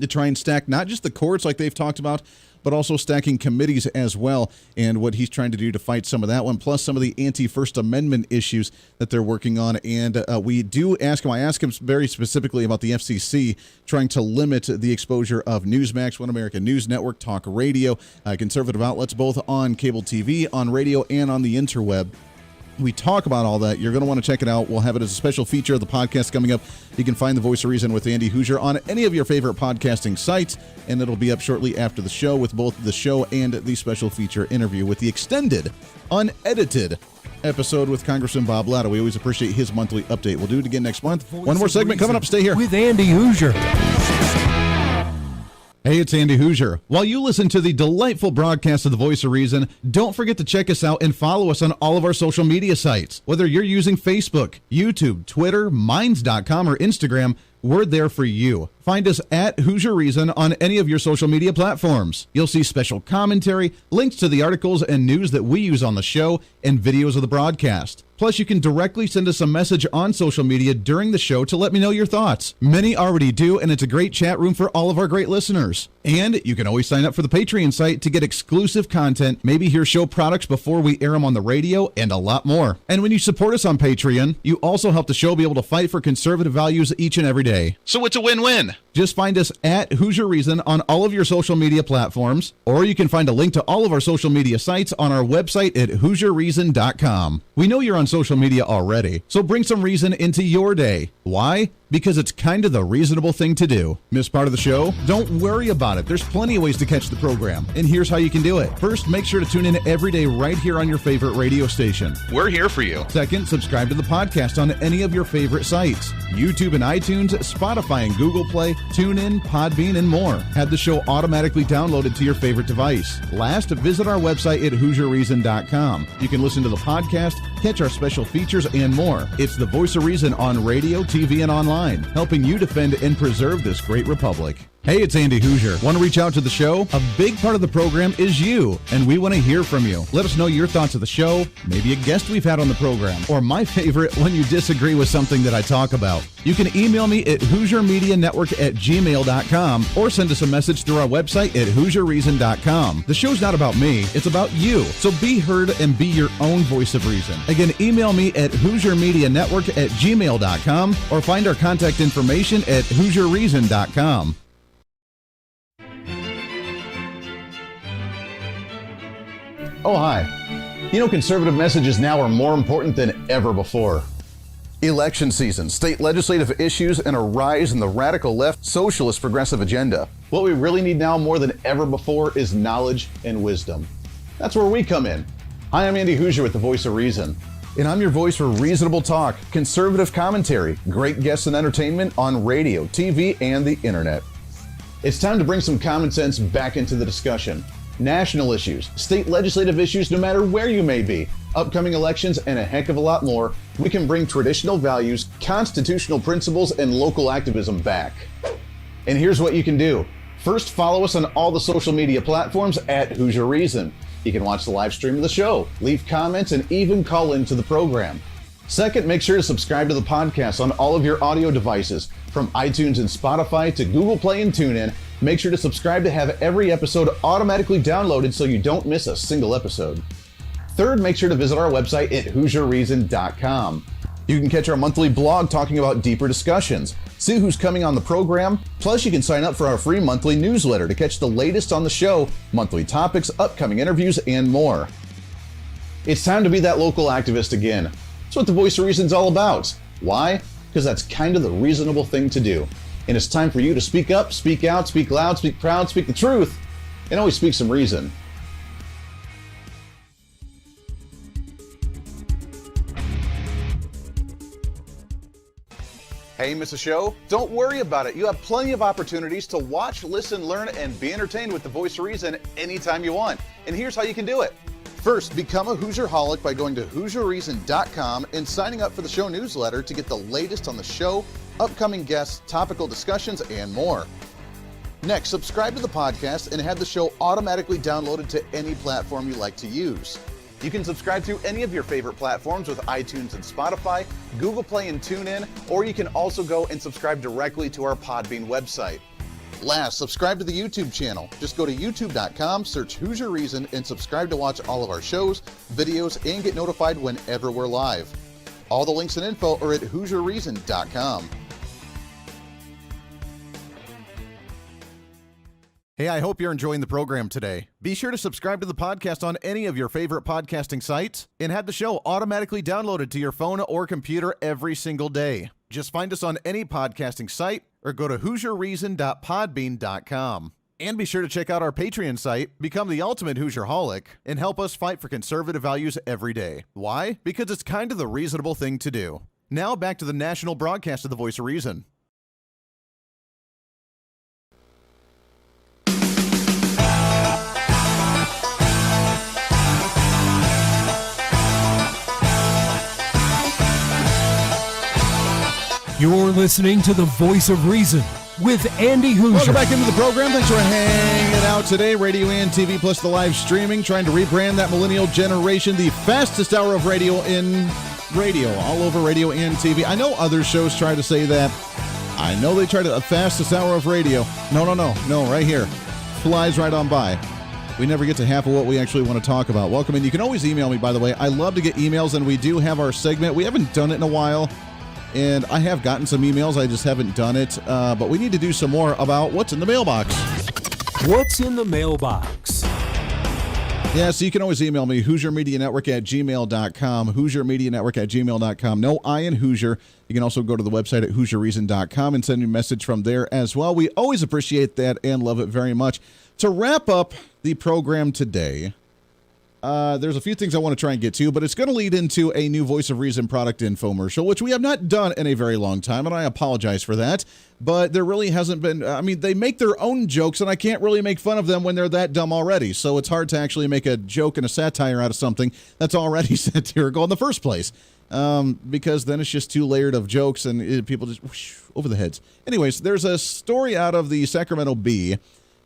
to try and stack not just the courts like they've talked about, but also stacking committees as well, and what he's trying to do to fight some of that one, plus some of the anti-First Amendment issues that they're working on. And we do ask him, I ask him very specifically about the FCC trying to limit the exposure of Newsmax, One American News Network, talk radio, conservative outlets, both on cable TV, on radio, and on the interweb. We talk about all that. You're going to want to check it out. We'll have it as a special feature of the podcast coming up. You can find The Voice of Reason with Andy Hooser on any of your favorite podcasting sites, and it'll be up shortly after the show with both the show and the special feature interview with the extended, unedited episode with Congressman Bob Latta. We always appreciate his monthly update. We'll do it again next month. One more segment coming up. Stay here. With Andy Hooser. Hey, it's Andy Hooser. While you listen to the delightful broadcast of The Voice of Reason, don't forget to check us out and follow us on all of our social media sites. Whether you're using Facebook, YouTube, Twitter, Minds.com, or Instagram, we're there for you. Find us at Hooser Reason on any of your social media platforms. You'll see special commentary, links to the articles and news that we use on the show, and videos of the broadcast. Plus, you can directly send us a message on social media during the show to let me know your thoughts. Many already do, and it's a great chat room for all of our great listeners. And you can always sign up for the Patreon site to get exclusive content, maybe hear show products before we air them on the radio, and a lot more. And when you support us on Patreon, you also help the show be able to fight for conservative values each and every day. So it's a win-win. Just find us at Hooser Reason on all of your social media platforms, or you can find a link to all of our social media sites on our website at HooserReason.com. We know you're on social media already, so bring some reason into your day. Why? Because it's kind of the reasonable thing to do. Miss part of the show? Don't worry about it. There's plenty of ways to catch the program, and here's how you can do it. First, make sure to tune in every day right here on your favorite radio station. We're here for you. Second, subscribe to the podcast on any of your favorite sites. YouTube and iTunes, Spotify and Google Play, TuneIn, Podbean, and more. Have the show automatically downloaded to your favorite device. Last, visit our website at HooserReason.com. You can listen to the podcast, catch our special features, and more. It's The Voice of Reason on radio, TV, and online, helping you defend and preserve this great republic. Hey, it's Andy Hooser. Want to reach out to the show? A big part of the program is you, and we want to hear from you. Let us know your thoughts of the show, maybe a guest we've had on the program, or my favorite, when you disagree with something that I talk about. You can email me at HooserMediaNetwork@gmail.com or send us a message through our website at HooserReason.com. The show's not about me, it's about you. So be heard and be your own voice of reason. Again, email me at HooserMediaNetwork@gmail.com or find our contact information at HooserReason.com. Oh, hi. You know, conservative messages now are more important than ever before. Election season, state legislative issues, and a rise in the radical left socialist progressive agenda. What we really need now more than ever before is knowledge and wisdom. That's where we come in. Hi, I'm Andy Hooser with The Voice of Reason, and I'm your voice for reasonable talk, conservative commentary, great guests and entertainment on radio, TV, and the internet. It's time to bring some common sense back into the discussion. National issues, state legislative issues, no matter where you may be, upcoming elections, and a heck of a lot more, we can bring traditional values, constitutional principles, and local activism back. And here's what you can do. First, follow us on all the social media platforms at Hooser Reason. You can watch the live stream of the show, leave comments, and even call into the program. Second, make sure to subscribe to the podcast on all of your audio devices, from iTunes and Spotify to Google Play and TuneIn. Make sure to subscribe to have every episode automatically downloaded so you don't miss a single episode. Third, make sure to visit our website at HooserReason.com. You can catch our monthly blog talking about deeper discussions, see who's coming on the program, plus you can sign up for our free monthly newsletter to catch the latest on the show, monthly topics, upcoming interviews, and more. It's time to be that local activist again. That's what The Voice of Reason's all about. Why? Because that's kind of the reasonable thing to do. And it's time for you to speak up, speak out, speak loud, speak proud, speak the truth, and always speak some reason. Hey, miss a show? Don't worry about it. You have plenty of opportunities to watch, listen, learn, and be entertained with the Voice of Reason anytime you want. And here's how you can do it. First, become a Hooserholic by going to HooserReason.com and signing up for the show newsletter to get the latest on the show, upcoming guests, topical discussions, and more. Next, subscribe to the podcast and have the show automatically downloaded to any platform you like to use. You can subscribe through any of your favorite platforms with iTunes and Spotify, Google Play and TuneIn, or you can also go and subscribe directly to our Podbean website. Last, subscribe to the YouTube channel. Just go to youtube.com, search Hooser Reason, and subscribe to watch all of our shows, videos, and get notified whenever we're live. All the links and info are at HooserReason.com. Hey, I hope you're enjoying the program today. Be sure to subscribe to the podcast on any of your favorite podcasting sites and have the show automatically downloaded to your phone or computer every single day. Just find us on any podcasting site or go to HooserReason.podbean.com. And be sure to check out our Patreon site, become the ultimate Hooserholic, and help us fight for conservative values every day. Why? Because it's kind of the reasonable thing to do. Now back to the national broadcast of the Voice of Reason. You're listening to the Voice of Reason with Andy Hooser. Welcome back into the program. Thanks for hanging out today. Radio and TV plus the live streaming, trying to rebrand that millennial generation, the fastest hour of radio in radio, all over radio and TV. I know other shows try to say that. I know they try to, the fastest hour of radio. No, right here. Flies right on by. We never get to half of what we actually want to talk about. Welcome in. You can always email me, by the way. I love to get emails, and we do have our segment. We haven't done it in a while. And I have gotten some emails. I just haven't done it. But we need to do some more about what's in the mailbox. What's in the mailbox? Yeah, so you can always email me, HooserMediaNetwork@gmail.com, HooserMediaNetwork@gmail.com. No I in Hooser. You can also go to the website at HooserReason.com and send me a message from there as well. We always appreciate that and love it very much. To wrap up the program today, there's a few things I want to try and get to, but it's going to lead into a new Voice of Reason product infomercial, which we have not done in a very long time, and I apologize for that. But there really hasn't been, I mean, they make their own jokes, and I can't really make fun of them when they're that dumb already. So it's hard to actually make a joke and a satire out of something that's already satirical in the first place. Because then it's just too layered of jokes, and people just whoosh, over the heads. Anyways, there's a story out of the Sacramento Bee.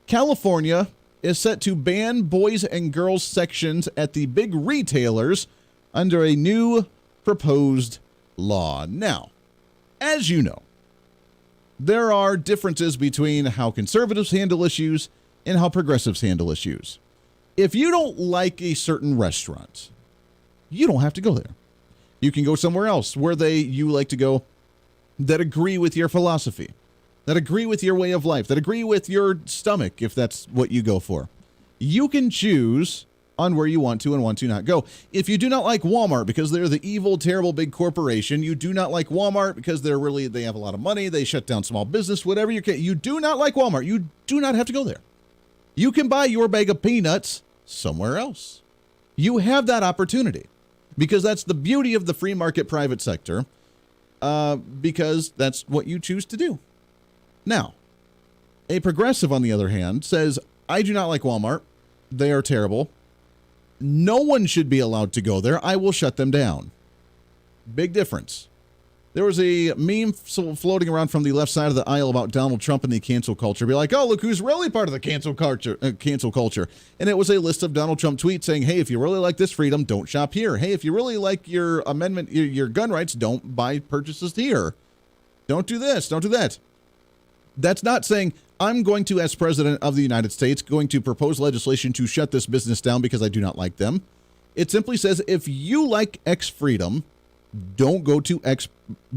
California is set to ban boys and girls sections at the big retailers under a new proposed law. Now, as you know, there are differences between how conservatives handle issues and how progressives handle issues. If you don't like a certain restaurant, you don't have to go there. You can go somewhere else where you like to go that agree with your philosophy, that agree with your way of life, that agree with your stomach, if that's what you go for. You can choose on where you want to and want to not go. If you do not like Walmart because they're the evil, terrible big corporation, you do not like Walmart because they have a lot of money, they shut down small business, whatever you can, you do not like Walmart, you do not have to go there. You can buy your bag of peanuts somewhere else. You have that opportunity because that's the beauty of the free market private sector, because that's what you choose to do. Now, a progressive, on the other hand, says, I do not like Walmart. They are terrible. No one should be allowed to go there. I will shut them down. Big difference. There was a meme floating around from the left side of the aisle about Donald Trump and the cancel culture. Be like, oh, look who's really part of the cancel culture. And it was a list of Donald Trump tweets saying, hey, if you really like this freedom, don't shop here. Hey, if you really like your amendment, your gun rights, don't buy purchases here. Don't do this. Don't do that. That's not saying I'm going to, as president of the United States, going to propose legislation to shut this business down because I do not like them. It simply says if you like X freedom, don't go to X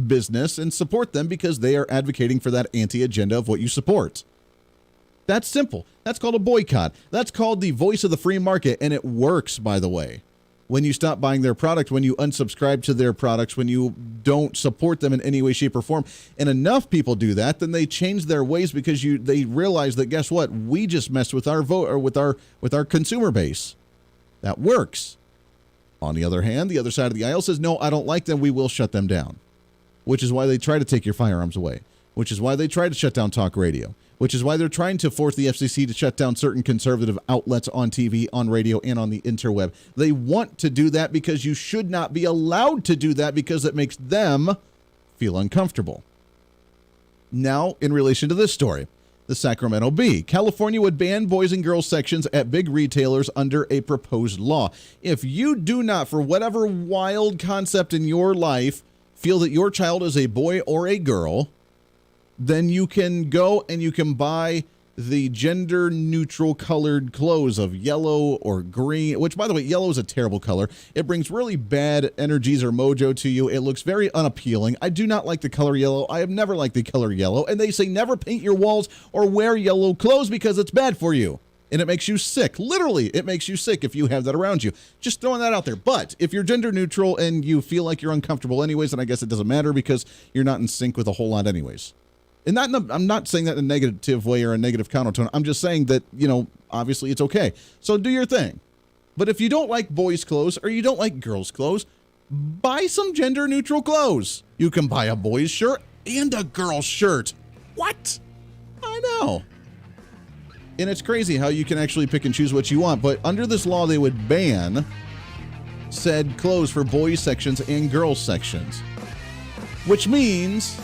business and support them because they are advocating for that anti-agenda of what you support. That's simple. That's called a boycott. That's called the voice of the free market, and it works, by the way. When you stop buying their product, when you unsubscribe to their products, when you don't support them in any way, shape, or form, and enough people do that, then they change their ways because they realize that, guess what? We just messed with our vote or with our consumer base. That works. On the other hand, the other side of the aisle says, no, I don't like them. We will shut them down. which is why they try to take your firearms away, which is why they try to shut down talk radio, which is why they're trying to force the FCC to shut down certain conservative outlets on TV, on radio, and on the interweb. They want to do that because you should not be allowed to do that because it makes them feel uncomfortable. Now, in relation to this story, the Sacramento Bee. California would ban boys and girls sections at big retailers under a proposed law. If you do not, for whatever wild concept in your life, feel that your child is a boy or a girl, then you can go and you can buy the gender-neutral colored clothes of yellow or green, which, by the way, yellow is a terrible color. It brings really bad energies or mojo to you. It looks very unappealing. I do not like the color yellow. I have never liked the color yellow. And they say never paint your walls or wear yellow clothes because it's bad for you. And it makes you sick. Literally, it makes you sick if you have that around you. Just throwing that out there. But if you're gender neutral and you feel like you're uncomfortable anyways, then I guess it doesn't matter because you're not in sync with a whole lot anyways. And I'm not saying that in a negative way or a negative countertone. I'm just saying that, obviously it's okay. So do your thing. But if you don't like boys' clothes or you don't like girls' clothes, buy some gender neutral clothes. You can buy a boy's shirt and a girl's shirt. What? I know. And it's crazy how you can actually pick and choose what you want. But under this law, they would ban said clothes for boys' sections and girls' sections. Which means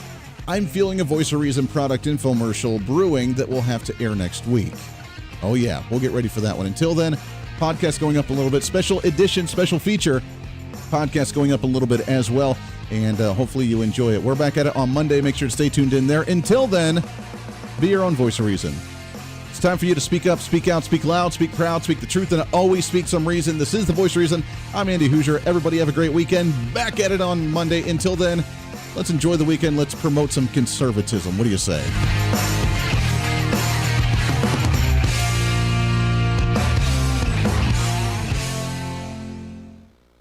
I'm feeling a Voice of Reason product infomercial brewing that will have to air next week. Oh yeah, we'll get ready for that one. Until then, podcast going up a little bit. Special edition, special feature. Podcast going up a little bit as well. And hopefully you enjoy it. We're back at it on Monday. Make sure to stay tuned in there. Until then, be your own Voice of Reason. It's time for you to speak up, speak out, speak loud, speak proud, speak the truth, and always speak some reason. This is the Voice of Reason. I'm Andy Hooser. Everybody have a great weekend. Back at it on Monday. Until then, let's enjoy the weekend. Let's promote some conservatism. What do you say?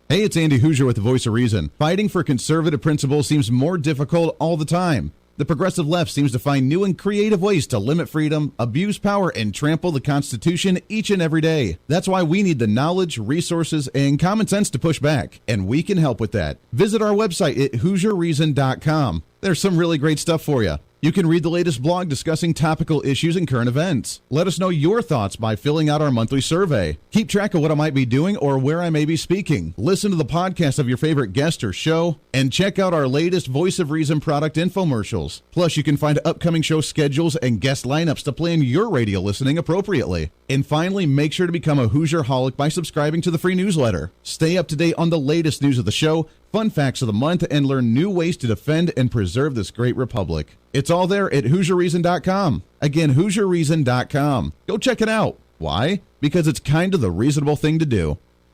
Hey, it's Andy Hooser with the Voice of Reason. Fighting for conservative principles seems more difficult all the time. The progressive left seems to find new and creative ways to limit freedom, abuse power, and trample the Constitution each and every day. That's why we need the knowledge, resources, and common sense to push back, and we can help with that. Visit our website at HooserReason.com. There's some really great stuff for you. You can read the latest blog discussing topical issues and current events. Let us know your thoughts by filling out our monthly survey. Keep track of what I might be doing or where I may be speaking. Listen to the podcast of your favorite guest or show, and check out our latest Voice of Reason product infomercials. Plus, you can find upcoming show schedules and guest lineups to plan your radio listening appropriately. And finally, make sure to become a Hoosier-holic by subscribing to the free newsletter. Stay up to date on the latest news of the show, fun facts of the month, and learn new ways to defend and preserve this great republic. It's all there at HooserReason.com. Again, HooserReason.com. Go check it out. Why? Because it's kind of the reasonable thing to do.